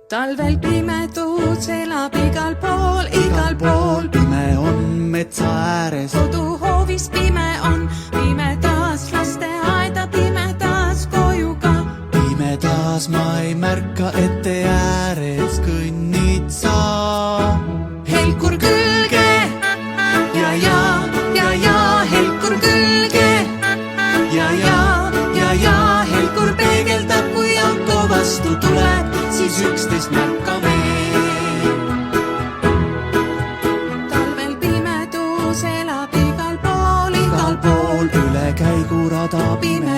talvel pimedus elab igal pool, igal pool. Pime on metsa ääres, koduhoovis pime on, pimedas lasteaeda, pimedas koju ka. pimedas ma ei märka, et te ääres kõnnid sa. Helkur külge ja helkur külge ja helkur peegeldab, kui auto vastu tuleb, siis 11 märkame. Talvel pimedus elab igal pool, Igal pool üle käigurada pime